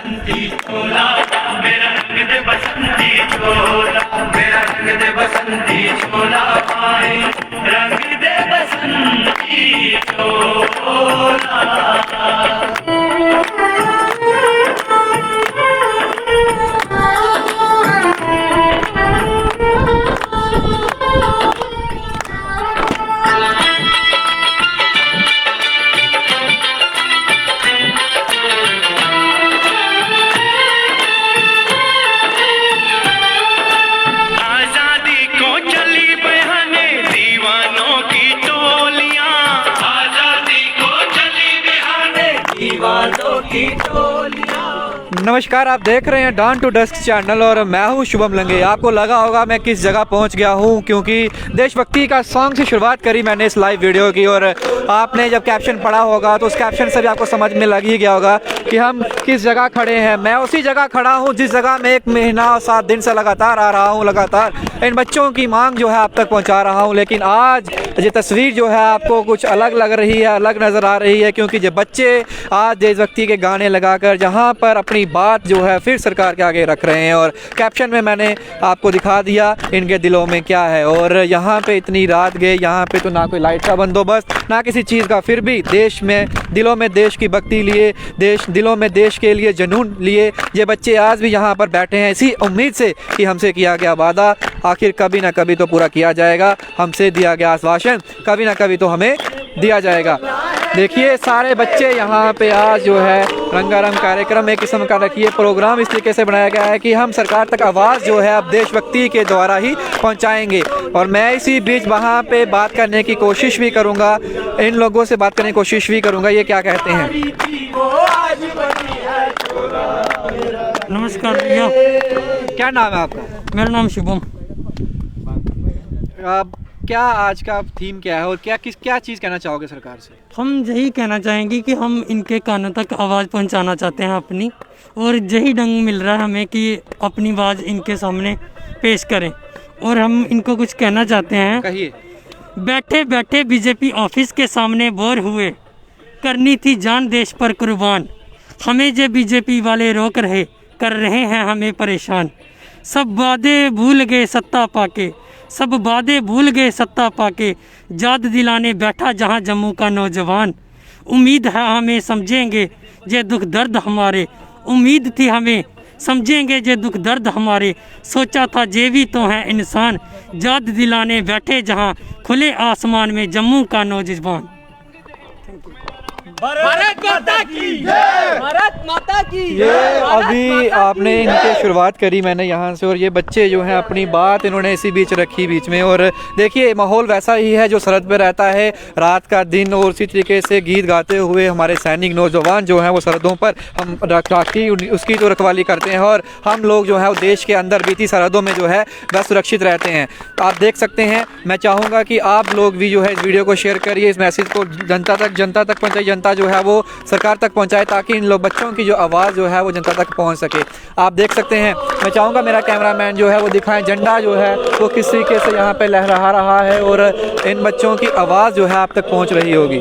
बसंती चोला, मेरा रंग दे बसंती चोला, मेरा रंग दे बसंती चोला पाए, रंग दे बसंती चोला। नमस्कार, आप देख रहे हैं डॉन टू डस्क चैनल और मैं हूं शुभम लंगे। आपको लगा होगा मैं किस जगह पहुंच गया हूं, क्योंकि देशभक्ति का सॉन्ग से शुरुआत करी मैंने इस लाइव वीडियो की। और आपने जब कैप्शन पढ़ा होगा तो उस कैप्शन से भी आपको समझ में लग ही गया होगा कि हम किस जगह खड़े हैं। मैं उसी जगह खड़ा हूँ जिस जगह में 1 महीना और 7 दिन से लगातार आ रहा हूँ, लगातार इन बच्चों की मांग जो है आप तक पहुँचा रहा हूँ। लेकिन आज ये तस्वीर जो है आपको कुछ अलग लग रही है, अलग नज़र आ रही है, क्योंकि ये बच्चे आज देशभक्ति के गाने लगाकर जहाँ पर अपनी बात जो है फिर सरकार के आगे रख रहे हैं। और कैप्शन में मैंने आपको दिखा दिया इनके दिलों में क्या है। और यहाँ पे इतनी रात गए, यहाँ पे तो ना कोई लाइट का बंदोबस्त ना किसी चीज़ का, फिर भी देश में दिलों में देश की भक्ति लिए, दिलों में देश के लिए जुनून लिए ये बच्चे आज भी यहाँ पर बैठे हैं, इसी उम्मीद से कि हमसे किया गया वादा आखिर कभी ना कभी तो पूरा किया जाएगा, हमसे दिया गया आश्वासन कभी ना कभी तो हमें दिया जाएगा। देखिए सारे बच्चे यहाँ पे आज जो है रंगारंग कार्यक्रम एक किस्म का रखिए प्रोग्राम इस तरीके से बनाया गया है कि हम सरकार तक आवाज़ जो है अब देशभक्ति के द्वारा ही पहुँचाएंगे। और मैं इसी बीच वहाँ पे बात करने की कोशिश भी करूँगा, इन लोगों से बात करने की कोशिश भी करूँगा ये क्या कहते हैं। नमस्कार भैया, क्या नाम है आपका? मेरा नाम शुभम। क्या आज का थीम क्या है और क्या चीज़ कहना चाहोगे सरकार से? हम यही कहना चाहेंगे कि हम इनके कानों तक आवाज़ पहुंचाना चाहते हैं अपनी, और यही ढंग मिल रहा है हमें कि अपनी आवाज़ इनके सामने पेश करें। और हम इनको कुछ कहना चाहते हैं। कहिए। बैठे बैठे बीजेपी ऑफिस के सामने बोर हुए, करनी थी जान देश पर कुर्बान, हमें जो बीजेपी वाले रोक रहे कर रहे हैं हमें परेशान। सब वादे भूल गए सत्ता पाके, सब वादे भूल गए सत्ता पाके, याद दिलाने बैठा जहां जम्मू का नौजवान। उम्मीद है हमें समझेंगे जे दुख दर्द हमारे, उम्मीद थी हमें समझेंगे जे दुख दर्द हमारे, सोचा था जे भी तो हैं इंसान, याद दिलाने बैठे जहां खुले आसमान में जम्मू का नौजवान। भारत माता की जय, भारत माता की ये अभी आपने इनके शुरुआत करी मैंने यहाँ से, और ये बच्चे जो हैं अपनी बात इन्होंने इसी बीच रखी बीच में। और देखिए माहौल वैसा ही है जो सरहद पे रहता है रात का दिन, और उसी तरीके से गीत गाते हुए हमारे सैनिक नौजवान जो हैं वो सरहदों पर हम राष्ट्रीय उसकी जो रखवाली करते हैं, और हम लोग जो है वो देश के अंदर बीती सरहदों में जो है वह सुरक्षित रहते हैं। तो आप देख सकते हैं, मैं चाहूँगा कि आप लोग भी जो है इस वीडियो को शेयर करिए, इस मैसेज को जनता तक पहुँचाइए, जनता जो है वो सरकार तक पहुंचाए, ताकि इन लोग बच्चों की जो आवाज़ जो है वो जनता तक पहुंच सके। आप देख सकते हैं, मैं चाहूँगा मेरा कैमरामैन जो है वो दिखाएं झंडा जो है वो किस तरीके से यहाँ पे लहरा रहा है, और इन बच्चों की आवाज़ जो है आप तक पहुँच रही होगी।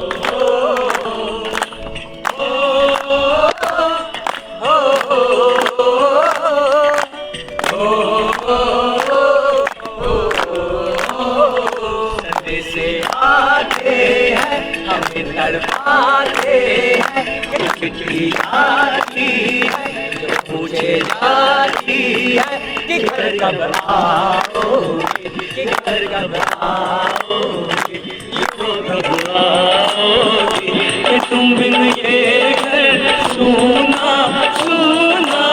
तड़पाते हैं चिट्ठी आती है जो पूछे जाती है कि घर कब आओगे, कि घर कब आओगे, तो कब आओगे, कि तुम बिन ये घर सुना सुना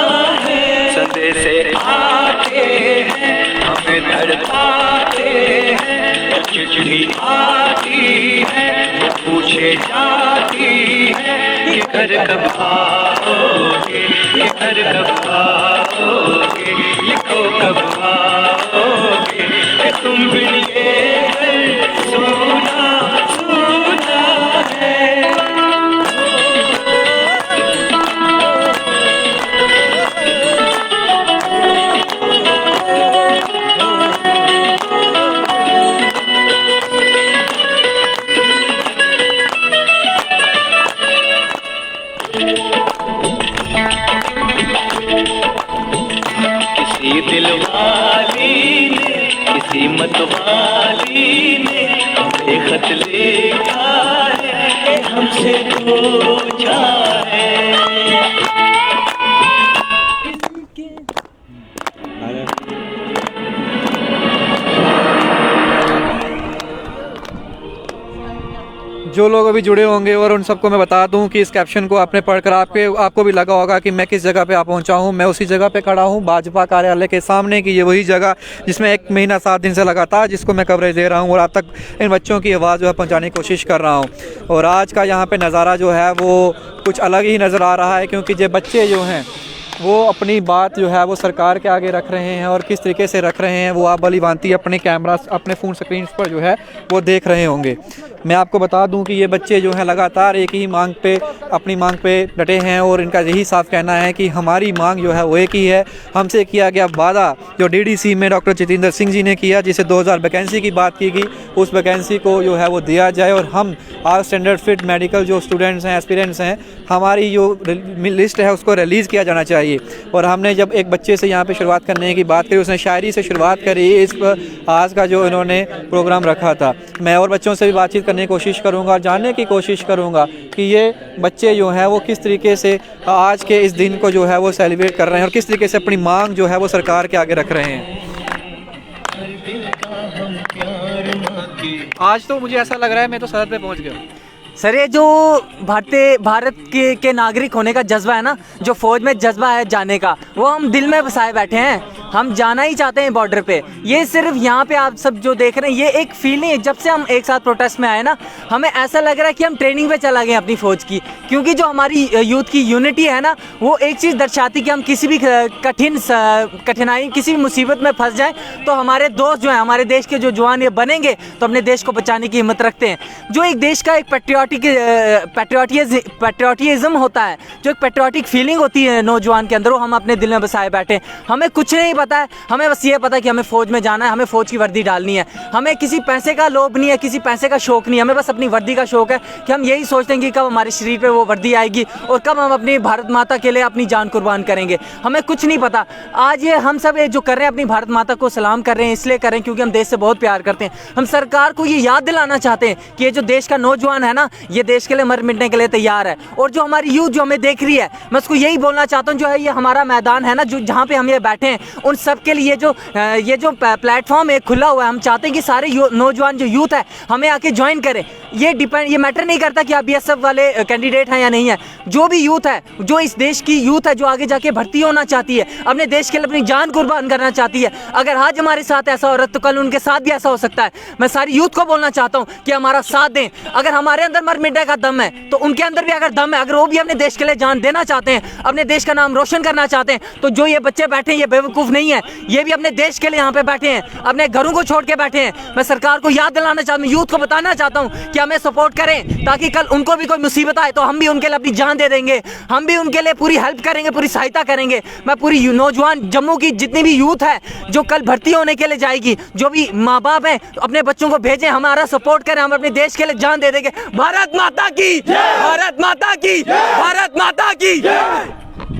है। संदेश आते हैं हमें तड़पाते हैं, चिट्ठी आती है पूछे जाती है कि घर कब आओगे, ये घर कब आओगे, ये तो कब आओगे, कि तुम बिन ये घर सुना सुना है। मतवाली ने हमसे खत लिखा है कि हमसे पूछा है। जो लोग अभी जुड़े होंगे और उन सबको मैं बता दूं कि इस कैप्शन को आपने पढ़कर आपको भी लगा होगा कि मैं किस जगह पे पहुंचा हूं। मैं उसी जगह पे खड़ा हूं, भाजपा कार्यालय के सामने की ये वही जगह जिसमें 1 महीना 7 दिन से लगातार जिसको मैं कवरेज दे रहा हूं और आप तक इन बच्चों की आवाज़ जो है पहुँचाने की कोशिश कर रहा हूँ। और आज का यहाँ पर नज़ारा जो है वो कुछ अलग ही नज़र आ रहा है, क्योंकि ये बच्चे जो हैं वो अपनी बात जो है वो सरकार के आगे रख रहे हैं। और किस तरीके से रख रहे हैं वो आप भली भांति अपने कैमरा अपने फ़ोन स्क्रीन पर जो है वो देख रहे होंगे। मैं आपको बता दूं कि ये बच्चे जो हैं लगातार एक ही मांग पे अपनी मांग पे डटे हैं और इनका यही साफ कहना है कि हमारी मांग जो है वो एक ही है। हमसे किया गया वादा जो डीडीसी में डॉक्टर जितेंद्र सिंह जी ने किया, जिसे 2000 वैकेंसी की बात की गई, उस वैकेंसी को जो है वो दिया जाए। और हम आज स्टैंडर्ड फिट मेडिकल जो स्टूडेंट्स हैं, एस्पिरेंट्स हैं, हमारी जो लिस्ट है उसको रिलीज़ किया जाना चाहिए। और हमने जब एक बच्चे से यहाँ पे शुरुआत करने की बात करी, उसने शायरी से शुरुआत करी इस आज का जो इन्होंने प्रोग्राम रखा था। मैं और बच्चों से भी बातचीत करने की कोशिश करूँगा और जानने की कोशिश करूँगा कि ये बच्चे जो हैं वो किस तरीके से आज के इस दिन को जो है वो सेलिब्रेट कर रहे हैं और किस तरीके से अपनी मांग जो है वो सरकार के आगे रख रहे हैं। आज तो मुझे ऐसा लग रहा है मैं तो सरहद पे पहुँच गया। सर ये जो भारत के नागरिक होने का जज्बा है ना, जो फौज में जज्बा है जाने का, वो हम दिल में बसाए बैठे हैं। हम जाना ही चाहते हैं बॉर्डर पे। ये सिर्फ यहाँ पे आप सब जो देख रहे हैं ये एक फीलिंग है। जब से हम एक साथ प्रोटेस्ट में आए ना, हमें ऐसा लग रहा है कि हम ट्रेनिंग पे चला गए अपनी फ़ौज की, क्योंकि जो हमारी यूथ की यूनिटी है ना, वो एक चीज़ दर्शाती कि हम किसी भी कठिनाई किसी भी मुसीबत में फंस जाएं तो हमारे दोस्त जो हैं, हमारे देश के जो जवान ये बनेंगे तो अपने देश को बचाने की हिम्मत रखते हैं। जो एक देश का एक पैट्रियोटिज्म होता है, जो एक पैट्रियोटिक फीलिंग होती है नौजवान के अंदर, वो हम अपने दिल में बसाए बैठे हैं। हमें कुछ नहीं पता है, हमें बस ये पता है कि हमें फ़ौज में जाना है, हमें फ़ौज की वर्दी डालनी है। हमें किसी पैसे का लोभ नहीं है, किसी पैसे का शौक़ नहीं है, हमें बस अपनी वर्दी का शौक़ है कि हम यही सोचते हैं कि कब हमारे शरीर पे वो वर्दी आएगी और कब हम अपनी भारत माता के लिए अपनी जान कुर्बान करेंगे। हमें कुछ नहीं पता। आज ये हम सब जो कर रहे हैं अपनी भारत माता को सलाम कर रहे हैं, इसलिए कर रहे हैं क्योंकि हम देश से बहुत प्यार करते हैं। हम सरकार को ये याद दिलाना चाहते हैं कि ये जो देश का नौजवान है ना, ये देश के लिए मर मिटने के लिए तैयार है। और जो हमारी यूथ जो हमें देख रही है, मैं उसको यही बोलना चाहता हूँ, जो है ये हमारा मैदान है ना, जो जहाँ पे हम ये बैठे हैं, उन सब के लिए ये जो प्लेटफॉर्म है खुला हुआ है। हम चाहते हैं कि सारे नौजवान जो यूथ है हमें आके ज्वाइन करें। ये मैटर नहीं करता कि आप बीएसएफ वाले कैंडिडेट हैं या नहीं है। जो भी यूथ है, जो इस देश की यूथ है, जो आगे जाके भर्ती होना चाहती है, अपने देश के लिए अपनी जान कुर्बान करना चाहती है, अगर आज हमारे साथ ऐसा हो रहा है तो कल उनके साथ भी ऐसा हो सकता है। मैं सारी यूथ को बोलना चाहता हूँ कि हमारा साथ दें। अगर हमारे अंदर मर मिटने का दम है तो उनके अंदर भी अगर दम है, अगर वो भी अपने देश के लिए जान देना चाहते हैं, अपने देश का नाम रोशन करना चाहते हैं, तो जो ये बच्चे बैठे हैं ये बेवकूफ़ नहीं है। ये भी अपने देश के लिए यहाँ पे बैठे हैं, अपने घरों को छोड़ के बैठे हैं। मैं सरकार को याद दिलाना चाहता हूँ, यूथ को बताना चाहता हूँ कि हमें सपोर्ट करें, ताकि कल उनको भी कोई मुसीबत आए तो हम भी उनके लिए अपनी जान दे देंगे, हम भी उनके लिए पूरी हेल्प करेंगे, पूरी सहायता करेंगे। मैं पूरी नौजवान जम्मू की जितनी भी यूथ है जो कल भर्ती होने के लिए जाएगी, जो भी माँ बाप हैं अपने बच्चों को भेजें, हमारा सपोर्ट करें, हम अपने देश के लिए जान दे देंगे। भारत माता की, भारत माता की, भारत माता की।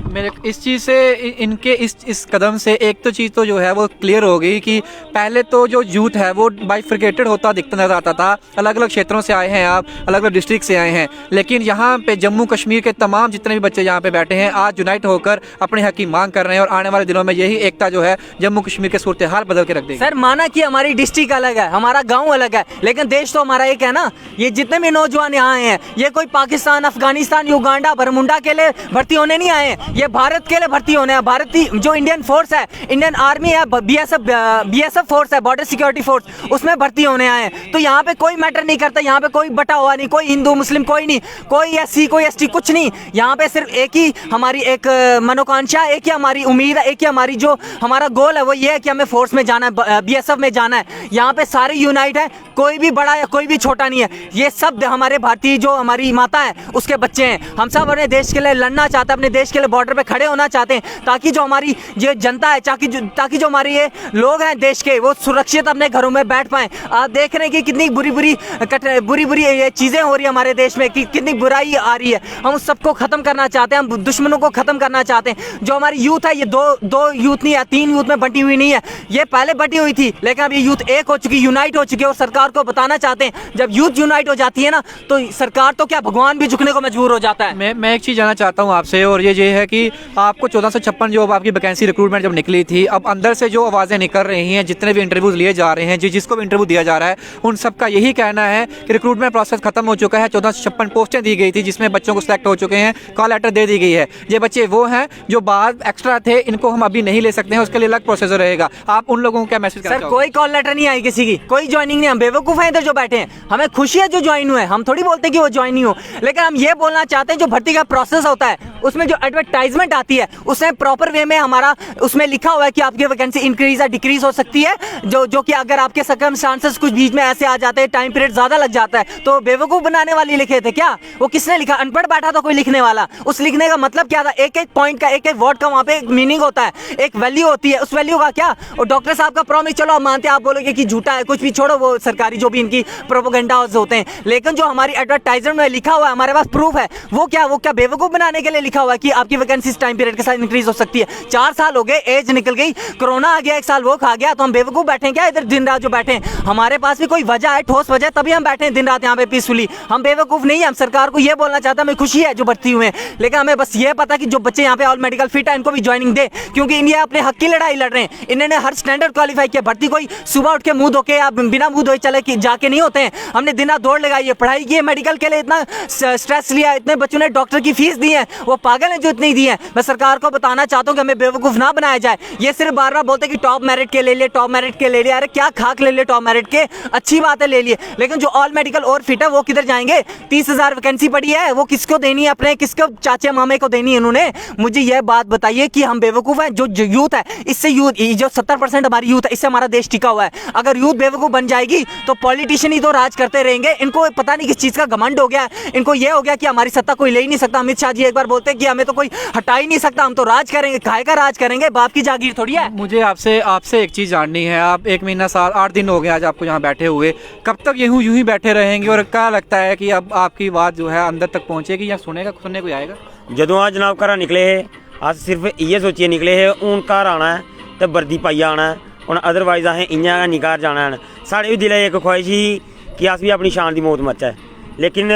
मेरे इस चीज़ से इनके इस कदम से एक तो चीज़ तो जो है वो क्लियर हो गई कि पहले तो जो यूथ है वो बाइफरकेटेड होता दिखता नजर आता था। अलग अलग क्षेत्रों से आए हैं आप, अलग अलग डिस्ट्रिक्ट से आए हैं, लेकिन यहाँ पे जम्मू कश्मीर के तमाम जितने भी बच्चे यहाँ पे बैठे हैं आज यूनाइट होकर अपने हक की मांग कर रहे हैं। और आने वाले दिनों में यही एकता जो है जम्मू कश्मीर के सूरत हाल बदल के रख देगी। सर माना कि हमारी डिस्ट्रिक्ट अलग है, हमारा गाँव अलग है, लेकिन देश तो हमारा एक है ना। ये जितने भी नौजवान यहाँ आए हैं, ये कोई पाकिस्तान, अफगानिस्तान, युगांडा, बरमुंडा के लिए भर्ती होने नहीं आए हैं, ये भारत के लिए भर्ती होने हैं। भारतीय जो इंडियन फोर्स है, इंडियन आर्मी है, बीएसएफ फोर्स है, बॉर्डर सिक्योरिटी फोर्स, उसमें भर्ती होने आए हैं। तो यहाँ पे कोई मैटर नहीं करता, यहाँ पे कोई बटा हुआ नहीं, कोई हिंदू मुस्लिम कोई नहीं, कोई एससी कोई एसटी कुछ नहीं। यहाँ पे सिर्फ एक ही हमारी एक मनोकांक्षा, एक ही हमारी उम्मीद है, एक ही हमारी जो हमारा गोल है वो ये है कि हमें फोर्स में जाना है, बीएसएफ में जाना है। यहाँ पे सारे यूनाइट है, कोई भी बड़ा या कोई भी छोटा नहीं है। ये सब हमारे भारतीय जो हमारी माता है उसके बच्चे हैं। हम सब अपने देश के लिए लड़ना चाहते हैं, अपने देश के लिए बॉर्डर बॉर्डर पे खड़े होना चाहते हैं ताकि जो हमारी ये जनता है, ताकि जो हमारे ये लोग हैं देश के, वो सुरक्षित अपने घरों में बैठ पाएं। आप देख रहे हैं कि कितनी बुरी ये चीज़ें हो रही है हमारे देश में, कि कितनी बुराई आ रही है। हम उस सबको ख़त्म करना चाहते हैं, हम दुश्मनों को ख़त्म करना चाहते हैं। जो हमारी यूथ है, ये दो यूथ नहीं है, 3 यूथ में बंटी हुई नहीं है, ये पहले बंटी हुई थी, लेकिन अब ये यूथ एक हो चुकी, यूनाइट हो चुकी है। और सरकार को बताना चाहते हैं, जब यूथ यूनाइट हो जाती है ना, तो सरकार तो क्या, भगवान भी झुकने को मजबूर हो जाता है। मैं एक चीज़ जानना चाहता हूँ आपसे, और ये है कि आपको 1456 जो आपकी वैकेंसी रिक्रूटमेंट जब निकली थी, अब अंदर से जो आवाज़ें निकल रही हैं, जितने भी इंटरव्यूज़ लिए जा रहे हैं, जिसको भी इंटरव्यू दिया जा रहा है, उन सबका यही कहना है कि रिक्रूटमेंट प्रोसेस खत्म हो चुका है। 1456 पोस्टें दी गई थी जिसमें बच्चों को सिलेक्ट हो चुके हैं, कॉल लेटर दे दी गई है। ये बच्चे वो हैं जो बाद एक्स्ट्रा थे, इनको हम अभी नहीं ले सकते हैं, उसके लिए अलग प्रोसेसर रहेगा। आप उन लोगों को क्या मैसेज करना सर? कोई कॉल लेटर नहीं आई किसी की, कोई ज्वाइनिंग नहीं। हम बेवकूफ़ हैं इधर जो बैठे हैं, हमें खुशी है जो ज्वाइन हुए, हम थोड़ी बोलते कि वो ज्वाइन नहीं हो, लेकिन हम ये बोलना चाहते हैं जो भर्ती का प्रोसेस होता है उसमें जो एडवर्टाइजमेंट आती है उसमें प्रॉपर वे में हमारा उसमें लिखा हुआ है कि आपकी वैकेंसी इंक्रीज या डिक्रीज हो सकती है, जो कि अगर आपके सर्कमस्टांसेस कुछ बीच में ऐसे आ जाते हैं, टाइम पीरियड ज़्यादा लग जाता है, तो बेवकूफ़ बनाने वाले लिखे थे क्या? वो किसने लिखा? अनपढ़ बैठा था कोई लिखने वाला। उस लिखने का मतलब क्या था? एक एक पॉइंट का, एक एक वर्ड का वहाँ पे एक मीनिंग होता है, एक वैल्यू होती है, उस वैल्यू का क्या? और डॉक्टर साहब का प्रॉमिस चलो आप मानते हैं, आप बोलोगे कि झूठा है, कुछ भी छोड़ो, वो सरकारी जो भी इनकी प्रोपेगेंडास होते हैं, लेकिन जो हमारी एडवर्टाइजमेंट में लिखा हुआ है, हमारे पास प्रूफ है, वो क्या बेवकूफ़ बनाने के लिए लिखा हुआ है कि आपकी वैकेंसी इस टाइम पीरियड के साथ इंक्रीज हो सकती है। 4 साल हो गए, एज निकल गई, कोरोना आ गया, 1 साल वो खा गया, तो हम बेवकूफ़ बैठे हैं क्या इधर दिन रात जो बैठे हैं? हमारे पास भी कोई वजह है, ठोस वजह, तभी हम बैठे हैं दिन रात यहाँ पे पीसफुली। हम बेवकूफ़ नहीं है। हम सरकार को ये बोलना चाहते हैं, हमें खुशी है जो भर्ती हुए हैं, लेकिन हमें बस ये पता कि जो बच्चे यहाँ पे ऑल मेडिकल फिट है इनको भी ज्वाइनिंग दे, क्योंकि ये अपने हक की लड़ाई लड़ रहे हैं। इन्होंने हर स्टैंडर्ड क्वालिफाई किया। भर्ती कोई सुबह उठ के मुंह धो के या बिना मुंह धोए चले कि जाके नहीं होते हैं। हमने दिन रात दौड़ लगाई है, पढ़ाई की है, मेडिकल के लिए इतना स्ट्रेस लिया, इतने बच्चों ने डॉक्टर की फीस दी है, वो पागल है जो इतनी दी है। मैं सरकार को बताना चाहता हूँ कि हमें बेवकूफ़ ना बनाया जाए। ये सिर्फ बार बार बोलते कि टॉप मेरिट के ले लिए, टॉप मेरिट के ले लिए, अरे क्या खाक ले लिए टॉप मेरिट के, अच्छी बात है ले लिए, लेकिन जो ऑल मेडिकल और फिट है वो किधर जाएंगे? 30,000 वैकेंसी पड़ी है, वो किसको देनी है? अपने किसको चाचे मामे को देनी है इन्होंने? मुझे यह बात बताइए कि हम बेवकूफ़ हैं? जो यूथ है, इससे यूथ जो 70% हमारी यूथ है, इससे हमारा देश टिका हुआ है। अगर यूथ बेवकूफ़ बन जाएगी तो पॉलिटिशियन ही तो राज करते रहेंगे। इनको पता नहीं किस चीज़ का घमंड हो गया है, इनको ये हो गया कि हमारी सत्ता कोई ले ही नहीं सकता। अमित शाह जी एक बार बोलते हैं कि हमें तो कोई हटा ही नहीं सकता, हम तो राज करेंगे। काहे का राज करेंगे? बाप की जागीर थोड़ी है। मुझे आपसे एक चीज़ जाननी है। आप 1 महीना, साल, 8 दिन हो गए आज आपको यहाँ बैठे हुए, कब तक यूं ही बैठे रहेंगे? और क्या लगता है कि अब आपकी बात जो है अंदर तक पहुँचेगी या सुनने को आएगा? ਜਦੋਂ ਆ जनाब घर निकले है, अस सिर्फ इयै सोचिए निकले है हूँ घर आना है तो वर्दी पाइयै आना है, हूँ अदरवाइज असें इ'यां गै नहीं घर जाना है। साढ़े भी दिलै एक ख्वाहिश ही कि अस भी अपनी शान दी मौत मरचै, लेकिन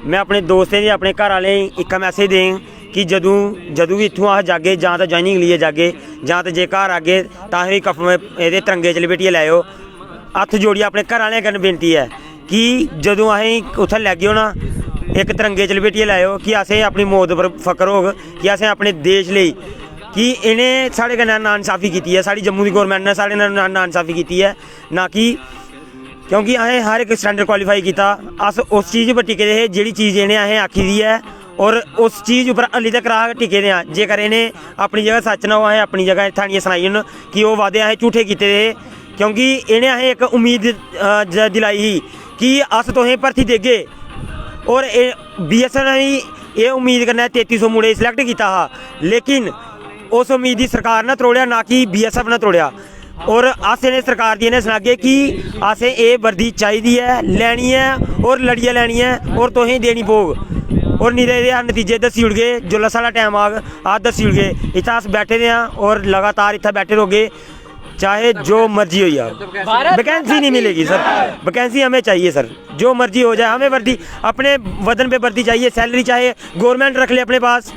मैं अपने दोस्तें गी, अपने घर आह्लें गी इक्कै मैसेज दें कि जदूं भी इत्थूं अस जागे, जां तो ज्वाइनिंग लेइयै जागे, जां तो जे घर आगे तां असें कफ एह्दे तिरंगे च लपेटियै लैओ। हत्थ जोड़ियै अपने घर आह्लें कन्नै बेनती है कि जदूं असें उत्थै लैगे ना, एक तिरंगे च लपेटियै लैओ कि असें अपनी मौत पर फकर होग कि असें अपने देश लेई, कि इन्हें साढ़े कन्नै नाइंसाफ़ी कीती है, साढ़ी जम्मू दी गौरमेंट ने साढ़े नाल नाइंसाफ़ी कीती है, ना कि क्योंकि असें हर एक स्टैंडर्ड क्वालीफाई किया। अस उस चीज़ पर टिके दे हे जेह्ड़ी चीज़ इन्हें असें आखी दी है, और उस चीज़ उप्पर हल्ली तक अस टिके दे आं। जेकर इन्हें अपनी जगह सच ना हो, असें अपनी जगह इत्थै आनियै सनाई ओड़न कि ओह् वादे असें झूठे कीते दे हे, क्योंकि इन्हें असें एक उम्मीद दिलाई ही कि अस तुसें भर्थी देगे, और BSF ने एह् उम्मीद कन्नै 3300 मुड़े सिलेक्ट किया हा, लेकिन उस उम्मीद की सरकार ने त्रोड़िया, ना कि BSF ने त्रोड़िया। और अस इन्हें सरकार दी इन्हें सनागे कि असें एह् वर्दी चाहिदी है, लैनी है, और लड़ियै लैनी है, और तुसें देनी पौग, और नहीं तो एह्दे नतीजे दस्सी ओड़गे जिसलै साढ़ा टाइम आग, अस दस्सी ओड़गे। इत्थै अस बैठे दे आं और लगातार इत्थै बैठे रहोगे, चाहे जो मर्जी हो जाए। वैकेंसी नहीं मिलेगी सर, वैकेंसी हमें चाहिए सर, जो मर्जी हो जाए, हमें वर्दी अपने वतन पे वर्दी चाहिए। सैलरी चाहे गवर्नमेंट रख ले अपने पास,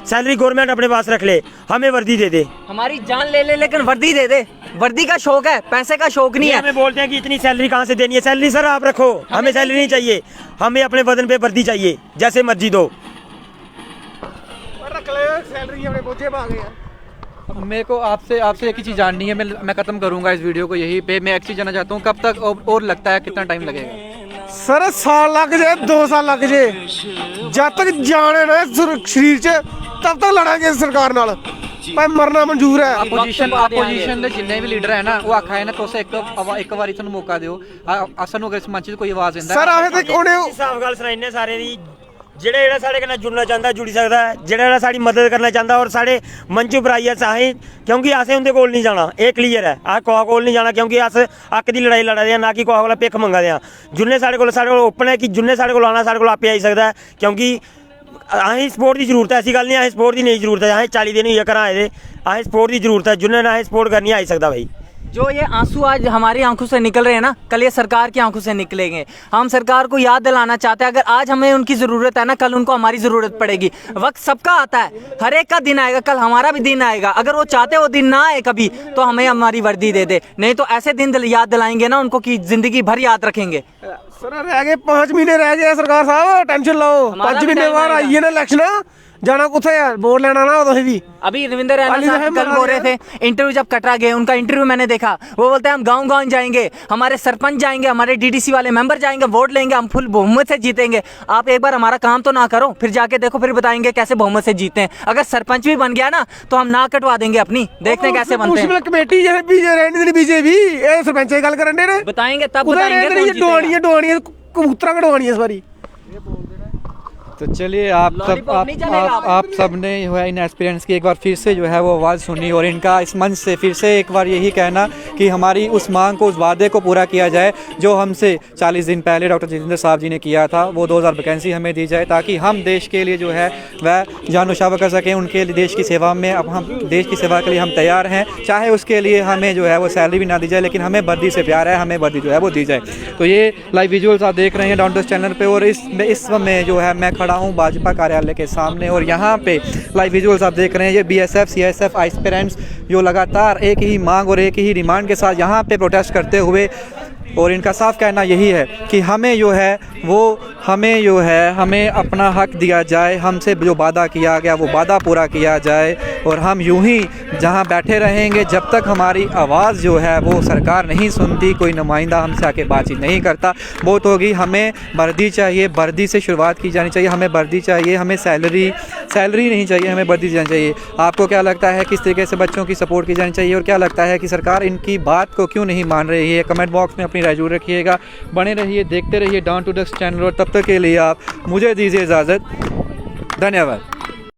सैलरी गवर्नमेंट अपने पास रख ले, हमें वर्दी दे दे। हमारी जान ले ले लेकिन वर्दी दे दे। वर्दी का शौक है, पैसे का शौक नहीं है। हमें बोलते हैं कि इतनी सैलरी कहाँ से देनी है? सैलरी सर आप रखो, हमें सैलरी नहीं चाहिए, हमें अपने वतन पे वर्दी चाहिए, जैसे मर्जी दो। मेरे को आपसे एक ही चीज़ जाननी है, मैं ख़त्म करूँगा इस वीडियो को यहीं पे। मैं एक चीज़ जानना चाहता हूँ, कब तक और लगता है कितना टाइम लगेगा? सर साल लग जाए, 2 साल लग जाए, जब तक जान है ना शरीर च तब तक लड़ांगे सरकार नाल, भाई मरना मंजूर है। अपोजिशन दे जिन्ने भी लीडर है ना, वो आखा है ना तुस एक बारी तुहानू मौका दिओ, असन अगर इस मंच च कोई आवाज़ दिंदा सर असें ते उ'नें साफ गल सनाई ने सारे दी, ਜਿਹੜਾ ਸਾਡੇ ਨਾਲ ਜੁੜਨਾ ਚਾਹੁੰਦਾ ਜੁੜੀ ਸਕਦਾ ਹੈ, ਜਿਹੜਾ ਸਾਡੀ ਮਦਦ ਕਰਨਾ ਚਾਹੁੰਦਾ ਔਰ ਸਾਡੇ ਮੰਚ ਉੱਪਰ ਆਈ ਅਸੀਂ ਕਿਉਂਕਿ ਅਸੀਂ ਉਹਦੇ ਕੋਲ ਨਹੀਂ ਜਾਣਾ, ਇਹ ਕਲੀਅਰ ਹੈ। ਆਹ ਕੋਹ ਕੋਲ ਨਹੀਂ ਜਾਣਾ ਕਿਉਂਕਿ ਅਸ ਅੱਕ ਦੀ ਲੜਾਈ ਲੜਦੇ ਹਾਂ, ਨਾ ਕਿ ਕੋਹ ਕੋਲ ਭਿੱਖ ਮੰਗਦੇ ਹਾਂ। ਜਿੰਨੇ ਸਾਡੇ ਕੋਲ ਓਪਨ ਹੈ ਕਿ ਜਿੰਨੇ ਸਾਡੇ ਕੋਲ ਆਉਣਾ ਸਾਡੇ ਕੋਲ ਆਪੇ ਆਈ ਸਕਦਾ ਹੈ, ਕਿਉਂਕਿ ਅਸੀਂ ਸਪੋਰਟ ਦੀ ਜ਼ਰੂਰਤ ਹੈ। ऐसी गल नहीं है सपोर्ट की नहीं जरूरत है। असें 40 दिन हुई घर आए थे, असें सपोर्ट की जरूरत है। जिन्हें असें सपोर्ट करनी आई सकता भाई। जो ये आंसू आज हमारी आंखों से निकल रहे हैं ना, कल ये सरकार की आंखों से निकलेंगे। हम सरकार को याद दिलाना चाहते हैं, अगर आज हमें उनकी ज़रूरत है ना, कल उनको हमारी ज़रूरत पड़ेगी। वक्त सबका आता है, हर एक का दिन आएगा, कल हमारा भी दिन आएगा। अगर वो चाहते वो दिन ना आए कभी, तो हमें हमारी वर्दी दे दे, नहीं तो ऐसे दिन याद दिलाएंगे ना उनको कि ज़िंदगी भर याद रखेंगे। सर रह गए 5 महीने रह गए सरकार साहब, टेंशन लो। 5 महीने बाद आई है ना इलेक्शन, जाना कुछ है वोट लेना ना तुम भी। अभी रविंद्र रैना साहब कल बोल रहे थे, इंटरव्यू जब कटरा गए, उनका इंटरव्यू मैंने देखा, वो बोलते हैं हम गांव-गांव जाएंगे, हमारे सरपंच जाएंगे, हमारे डीडीसी वाले मेंबर जाएंगे, वोट लेंगे, हम फुल बहुमत से जीतेंगे। आप एक बार हमारा काम तो ना करो, फिर जाके देखो, फिर बताएंगे कैसे बहुमत से जीते हैं। अगर सरपंच भी बन गया ना तो हम ना कटवा देंगे अपनी, देखते हैं कैसे बनते हैं। कमेटी बीजेपी सरपंच गल करने ने बताएंगे, तब बताएंगे। डोनिया कबूतरा कटवानी इस बारी। तो चलिए आप सब ने जो है इन एस्पिरेंट्स की एक बार फिर से जो है वो आवाज़ सुनी, और इनका इस मंच से फिर से एक बार यही कहना कि हमारी उस मांग को, उस वादे को पूरा किया जाए जो हमसे 40 दिन पहले डॉक्टर जितेंद्र साहब जी ने किया था। वो 2000 वैकेंसी हमें दी जाए, ताकि हम देश के लिए जो है वह जान निछावर कर सकें। उनके लिए देश की सेवा में, अब हम देश की सेवा के लिए हम तैयार हैं, चाहे उसके लिए हमें जो है वो सैलरी भी ना दी जाए, लेकिन हमें वर्दी से प्यार है, हमें वर्दी जो है वो दी जाए। तो ये लाइव विजुअल्स आप देख रहे हैं डाउन टू चैनल पर, और इस में जो है मैं खड़ा हूँ भाजपा कार्यालय के सामने, और यहाँ पे लाइव विजुअल्स आप देख रहे हैं। ये बीएसएफ सीएसएफ एस्पिरेंट्स जो लगातार एक ही मांग और एक ही डिमांड के साथ यहाँ पे प्रोटेस्ट करते हुए, और इनका साफ कहना यही है कि हमें जो है हमें अपना हक दिया जाए, हमसे जो वादा किया गया वो वादा पूरा किया जाए, और हम यूं ही जहां बैठे रहेंगे जब तक हमारी आवाज़ जो है वो सरकार नहीं सुनती, कोई नुमाइंदा हमसे आके बातचीत नहीं करता। बहुत होगी, हमें वर्दी चाहिए, वर्दी से शुरुआत की जानी चाहिए। हमें वर्दी चाहिए, हमें सैलरी नहीं चाहिए, हमें वर्दी जानी चाहिए। आपको क्या लगता है किस तरीके से बच्चों की सपोर्ट की जानी चाहिए, और क्या लगता है कि सरकार इनकी बात को क्यों नहीं मान रही है? कमेंट बॉक्स में अपनी राय जरूर रखिएगा। बने रहिए, देखते रहिए डाउन टू डस्क चैनल, और तब तक के लिए आप मुझे दीजिए इजाज़त। धन्यवाद।